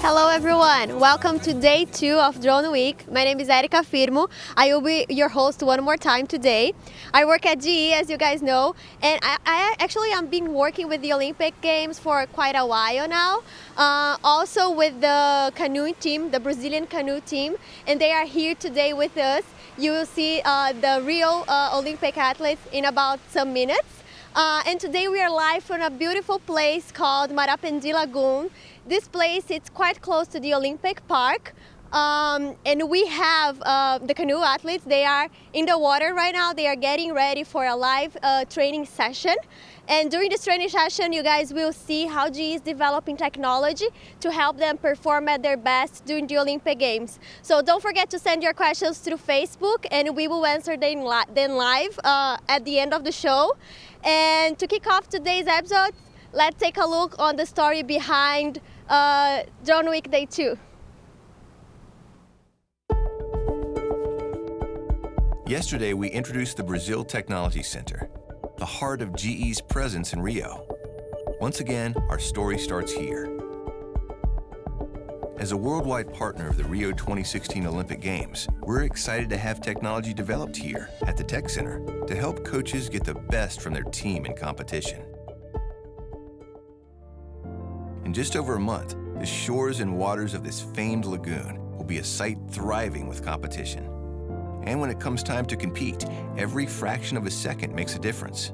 Hello everyone, welcome to day 2 of Dronewik. My name is Erika Firmo. I will be your host one more time today. I work at GE, as you guys know, and I actually am been working with the Olympic Games for quite a while now. Also with the canoeing team, the Brazilian canoe team, and they are here today with us. You will see the real Olympic athletes in about some minutes. And today we are live from a beautiful place called Marapendi Lagoon. This place, it's quite close to the Olympic Park. And we have the canoe athletes. They are in the water right now. They are getting ready for a live training session. And during this training session, you guys will see how GE is developing technology to help them perform at their best during the Olympic Games. So don't forget to send your questions through Facebook, and we will answer them live at the end of the show. And to kick off today's episode, let's take a look on the story behind Dronewik Day 2. Yesterday, we introduced the Brazil Technology Center, the heart of GE's presence in Rio. Once again, our story starts here. As a worldwide partner of the Rio 2016 Olympic Games, we're excited to have technology developed here at the Tech Center to help coaches get the best from their team in competition. In just over a month, the shores and waters of this famed lagoon will be a site thriving with competition. And when it comes time to compete, every fraction of a second makes a difference.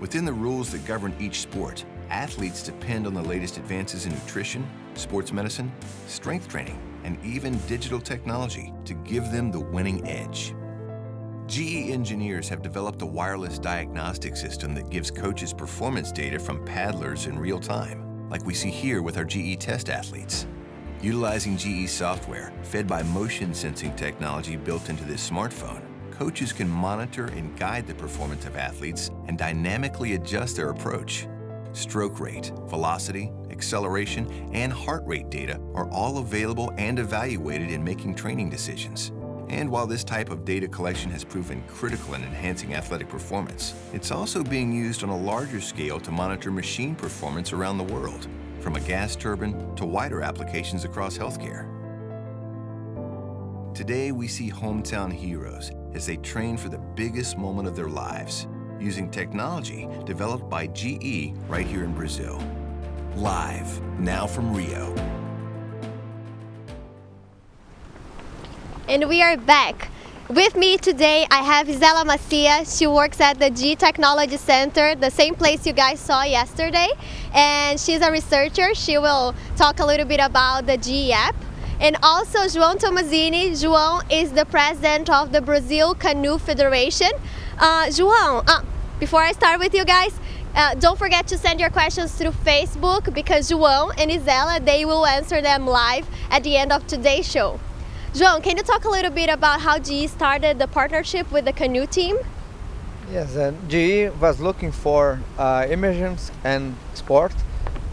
Within the rules that govern each sport, athletes depend on the latest advances in nutrition, sports medicine, strength training, and even digital technology to give them the winning edge. GE engineers have developed a wireless diagnostic system that gives coaches performance data from paddlers in real time, like we see here with our GE test athletes. Utilizing GE software, fed by motion sensing technology built into this smartphone, coaches can monitor and guide the performance of athletes and dynamically adjust their approach. Stroke rate, velocity, acceleration, and heart rate data are all available and evaluated in making training decisions. And while this type of data collection has proven critical in enhancing athletic performance, it's also being used on a larger scale to monitor machine performance around the world, from a gas turbine to wider applications across healthcare. Today, we see hometown heroes as they train for the biggest moment of their lives, using technology developed by GE right here in Brazil. Live, now from Rio. And we are back. With me today, I have Isela Macia. She works at the GE Technology Center, the same place you guys saw yesterday. And she's a researcher. She will talk a little bit about the GE app. And also João Tomazini. João is the president of the Brazil Canoe Federation. João, before I start with you guys, don't forget to send your questions through Facebook because João and Isela, they will answer them live at the end of today's show. João, can you talk a little bit about how GE started the partnership with the canoe team? Yes, GE was looking for emergence and sport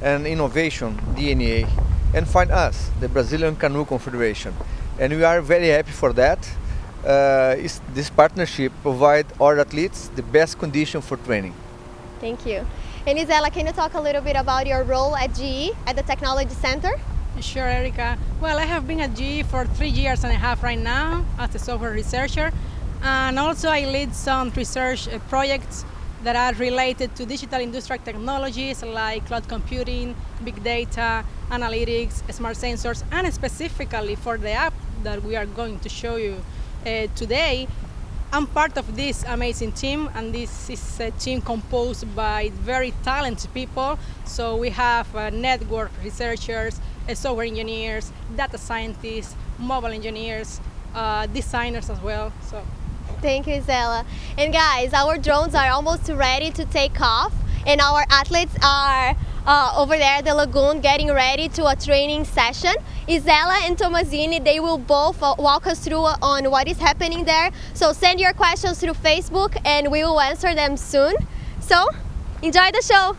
and innovation DNA and find us, the Brazilian Canoe Confederation. And we are very happy for that. This partnership provides our athletes the best condition for training. Thank you. And Isela, can you talk a little bit about your role at GE, at the Technology Center? Sure, Erika. Well, I have been at GE for 3 years and a half right now as a software researcher. And also I lead some research projects that are related to digital industrial technologies like cloud computing, big data, analytics, smart sensors, and specifically for the app that we are going to show you today. I'm part of this amazing team, and this is a team composed by very talented people. So we have network researchers, software engineers, data scientists, mobile engineers, designers as well. So. Thank you, Isela. And guys, our drones are almost ready to take off, and our athletes are over there at the lagoon getting ready to a training session. Isela and Tomazini, they will both walk us through on what is happening there. So send your questions through Facebook and we will answer them soon. So enjoy the show.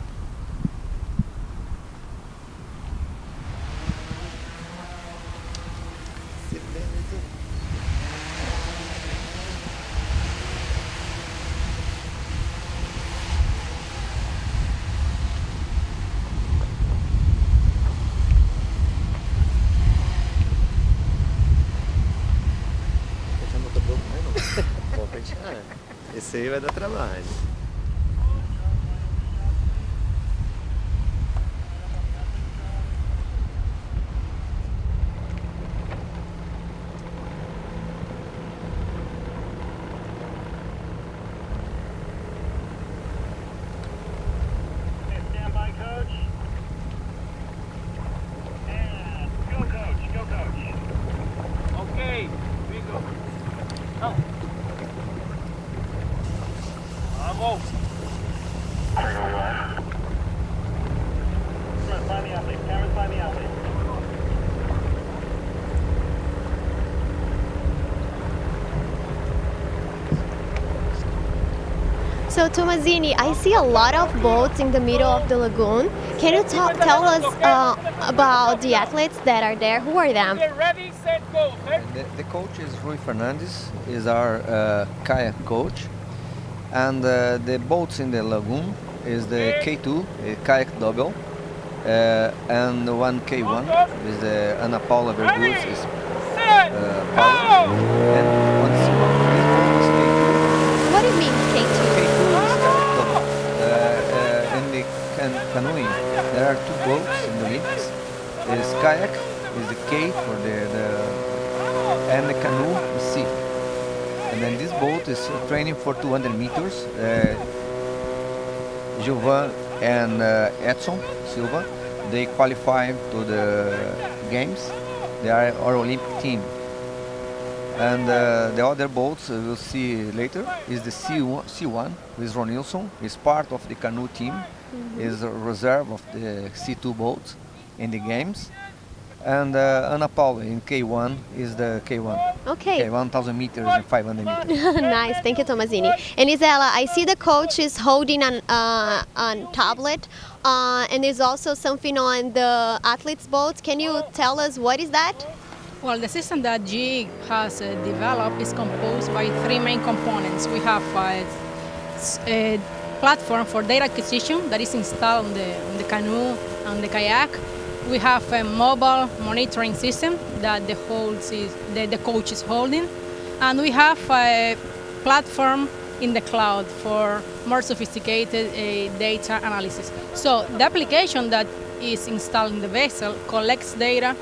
aí vai dar trabalho. So Tommasini, I see a lot of boats in the middle of the lagoon. Can you tell us about the athletes that are there? Who are them? Ready, set, go. The coach is Rui Fernandes, is our kayak coach, and the boats in the lagoon is the K2, a kayak double, and the one K1 is the Ana Paula Vergus, is Paula, and one C1. This boat is K2. What do you mean K2? K2 is kayak double. In the canoeing, there are two boats in the links. There is kayak, is the K for the and the canoe is C. And then this boat is training for 200 meters. Gilvan and Edson Silva, they qualify to the games. They are our Olympic team. And the other boats we'll see later is the C1 with Ron Nilsson. Is part of the canoe team. Is a reserve of the C2 boats in the games. And Ana Paula in K1 is the K1. Okay. 1,000 meters and 500 meters. Nice, thank you, Tommasini. And Isela, I see the coach is holding an tablet, and there's also something on the athletes' boats. Can you tell us what is that? Well, the system that GE has developed is composed by three main components. We have a platform for data acquisition that is installed on the canoe and the kayak. We have a mobile monitoring system that the coach is holding, and we have a platform in the cloud for more sophisticated data analysis. So the application that is installed in the vessel collects data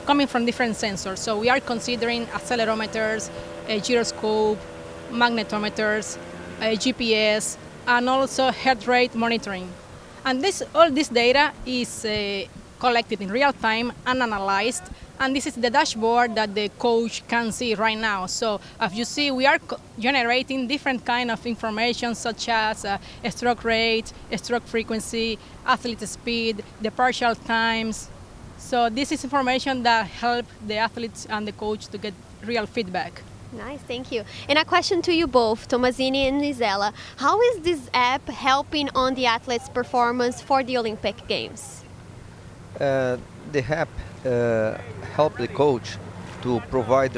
coming from different sensors. So we are considering accelerometers, a gyroscope, magnetometers, GPS, and also heart rate monitoring. And all this data is collected in real time and analyzed, and this is the dashboard that the coach can see right now. So as you see, we are generating different kind of information such as a stroke rate, a stroke frequency, athlete speed, the partial times. So this is information that help the athletes and the coach to get real feedback. Nice, thank you. And a question to you both, Tommasini and Isela. How is this app helping on the athletes' performance for the Olympic Games? The app help the coach to provide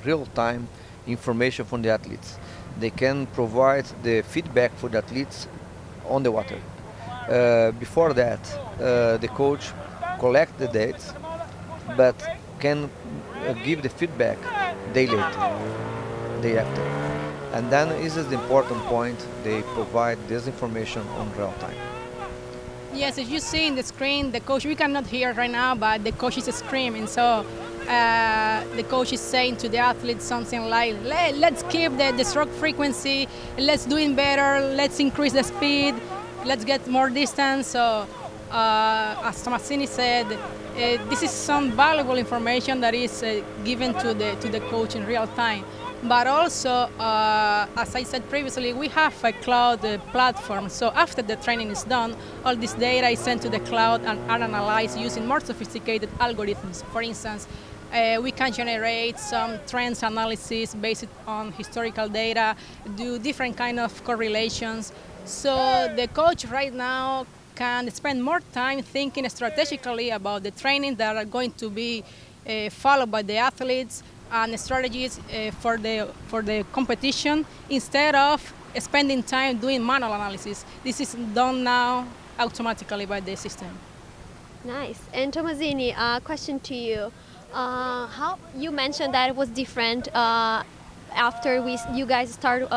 real-time information from the athletes. They can provide the feedback for the athletes on the water. Before that, the coach collect the dates, but can give the feedback day later, day after. And then this is the important point, they provide this information on real time. Yes, as you see in the screen, the coach, we cannot hear right now, but the coach is screaming. So the coach is saying to the athletes something like, let's keep the stroke frequency, let's do it better, let's increase the speed, let's get more distance. So as Tommasini said, this is some valuable information that is given to the coach in real time. But also, as I said previously, we have a cloud platform. So after the training is done, all this data is sent to the cloud and are analyzed using more sophisticated algorithms. For instance, we can generate some trends analysis based on historical data, do different kind of correlations. So the coach right now can spend more time thinking strategically about the training that are going to be followed by the athletes and strategies for the competition, instead of spending time doing manual analysis. This is done now automatically by the system. Nice. And Tommasini, a question to you. How you mentioned that it was different after you guys start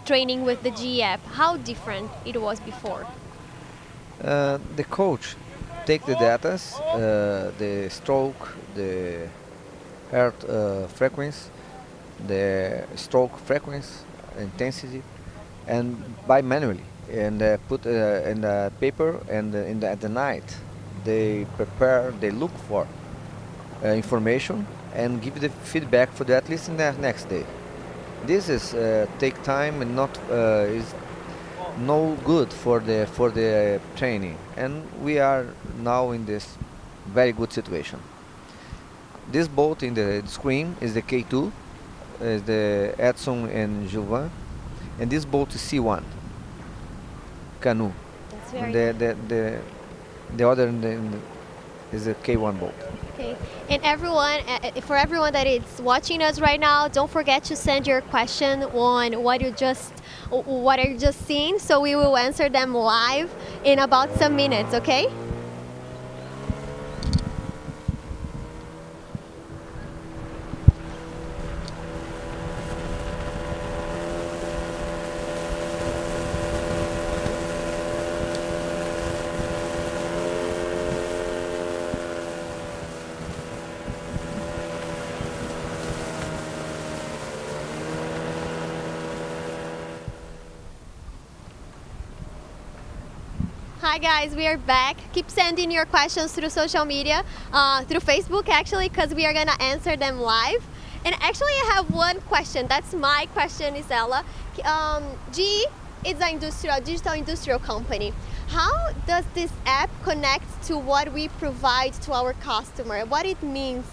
training with the GE app? How different it was before? The coach take the data, the stroke, the heart frequency, the stroke frequency, intensity, and by manually, and put in the paper, and at the night they prepare, they look for information and give the feedback for the athletes in the next day. This is take time and not is no good for the training, and we are now in this very good situation. This boat in the screen is the K2, is the Edson and Gilvan, and this boat is C1 canoe. That's very The other is a K1 boat. Okay, and everyone, for everyone that is watching us right now, don't forget to send your question on what are you just seeing, so we will answer them live in about some minutes, okay? Hi guys, we are back. Keep sending your questions through social media, through Facebook actually, because we are gonna answer them live. And actually I have one question. That's my question, Isela. GE is a digital industrial company. How does this app connect to what we provide to our customer? What it means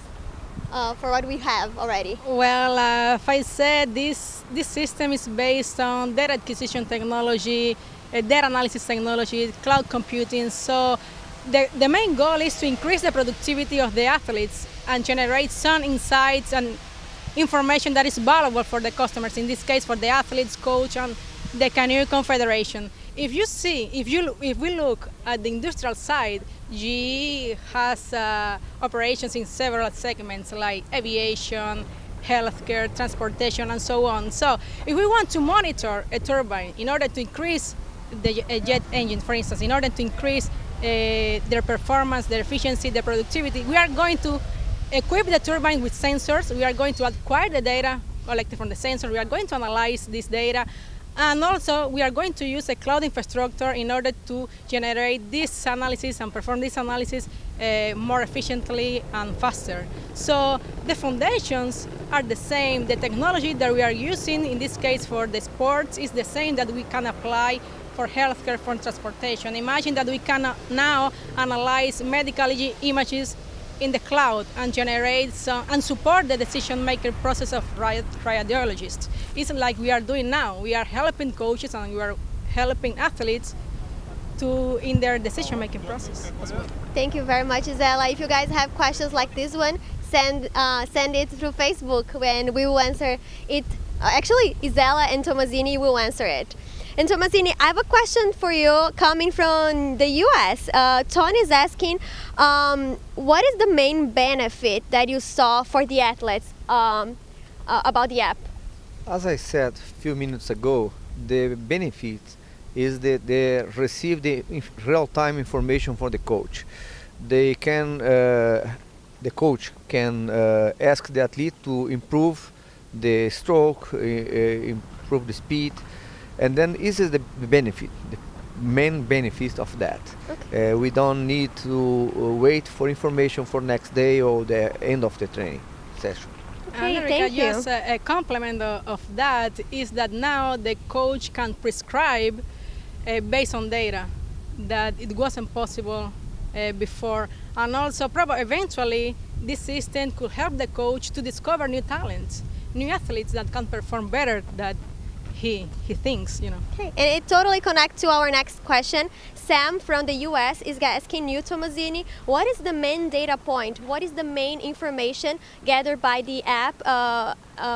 for what we have already? Well, if I said this system is based on data acquisition technology, data analysis technology, cloud computing. So the main goal is to increase the productivity of the athletes and generate some insights and information that is valuable for the customers, in this case for the athletes, coach, and the Canoe Confederation. If we look at the industrial side, GE has operations in several segments like aviation, healthcare, transportation, and so on. So if we want to monitor a turbine in order to increase the jet engine, for instance, in order to increase their performance, their efficiency, their productivity, we are going to equip the turbine with sensors. We are going to acquire the data collected from the sensor. We are going to analyze this data. And also, we are going to use a cloud infrastructure in order to generate this analysis and perform this analysis more efficiently and faster. So the foundations are the same. The technology that we are using, in this case for the sports, is the same that we can apply for healthcare, for transportation. Imagine that we can now analyze medical images in the cloud and generate and support the decision-making process of radiologists. It's like we are doing now. We are helping coaches and we are helping athletes in their decision-making process as well. Thank you very much, Isela. If you guys have questions like this one, send it through Facebook and we will answer it. Actually, Isela and Tommasini will answer it. And Tommasini, I have a question for you coming from the US. Tony is asking, what is the main benefit that you saw for the athletes about the app? As I said a few minutes ago, the benefit is that they receive the real-time information from the coach. They can, the coach can ask the athlete to improve the stroke, improve the speed, and then this is the benefit, the main benefit of that. Okay. We don't need to wait for information for next day or the end of the training session. Okay, And thank you. just a complement of that is that now the coach can prescribe based on data that it wasn't possible before. And also eventually this system could help the coach to discover new talents, new athletes that can perform better than he thinks, you know. Okay, and it totally connects to our next question. Sam from the US is asking you, Tommasini, what is the main data point? What is the main information gathered by the app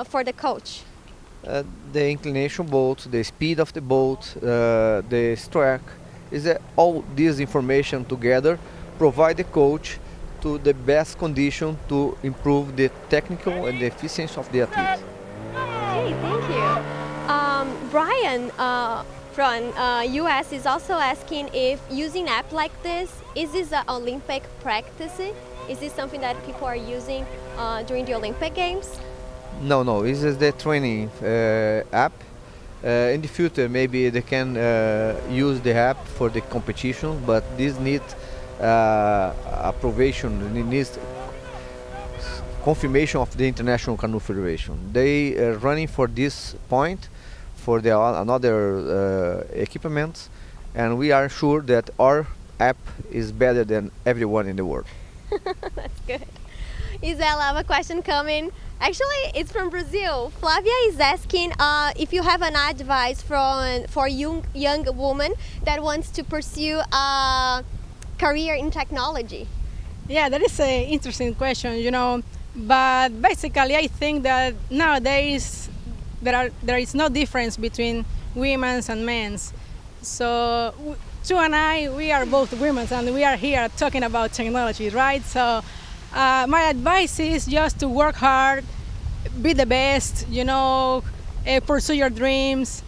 for the coach? The inclination boat, the speed of the boat, the stroke, is all this information together provide the coach to the best condition to improve the technical and the efficiency of the athlete. Okay, Brian from US is also asking if using app like this, is this an Olympic practice? Is this something that people are using during the Olympic Games? No, this is the training app. In the future, maybe they can use the app for the competition, but this needs approbation, it needs confirmation of the International Canoe Federation. They are running for this point for the another equipment, and we are sure that our app is better than everyone in the world. That's good. Isela, I have a question coming. Actually, it's from Brazil. Flavia is asking if you have an advice for young woman that wants to pursue a career in technology. Yeah, that is an interesting question, you know. But basically, I think that nowadays there is no difference between women's and men's. So Sue and I, we are both women, and we are here talking about technology, right? So my advice is just to work hard, be the best, you know, pursue your dreams.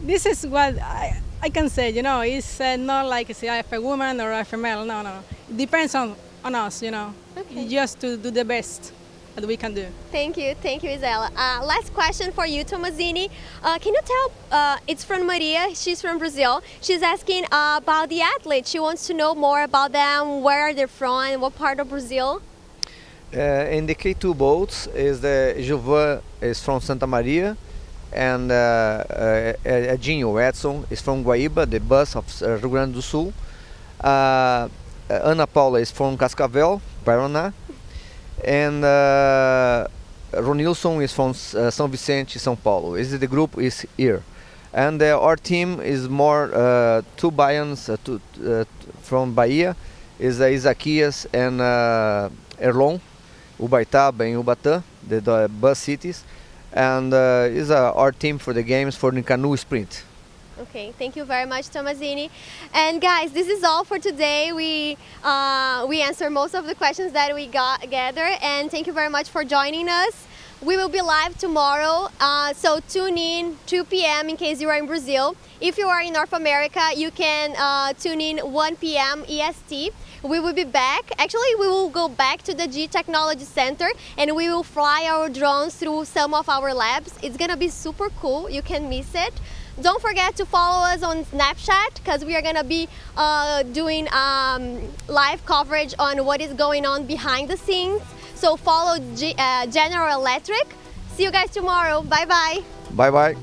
This is what I can say, you know. It's not like if a woman or a female, no. It depends on us, you know. Okay. Just to do the best that we can do. Thank you, Isela. Last question for you, Tomazini. Can you tell, it's from Maria, she's from Brazil. She's asking about the athletes. She wants to know more about them, where they're from, what part of Brazil. In the K2 boats, is the Gilvan is from Santa Maria, and Edinho Edson is from Guaíba, the bus of Rio Grande do Sul. Ana Paula is from Cascavel, Paraná, and Ronilson is from São Vicente, São Paulo. The group is here, and our team is more two Baians from Bahia, is Isaquias and Erlon, Ubaitaba and Ubatã, the bus cities, and is our team for the games for the canoe sprint. Okay, thank you very much, Tomazini. And guys, this is all for today. We answered most of the questions that we gathered, and thank you very much for joining us. We will be live tomorrow, so tune in 2 p.m. in case you are in Brazil. If you are in North America, you can tune in 1 p.m. EST. We will be back. Actually, we will go back to the G Technology Center and we will fly our drones through some of our labs. It's gonna be super cool. You can miss it. Don't forget to follow us on Snapchat because we are gonna be doing live coverage on what is going on behind the scenes. So follow General Electric. See you guys tomorrow. Bye bye. Bye bye.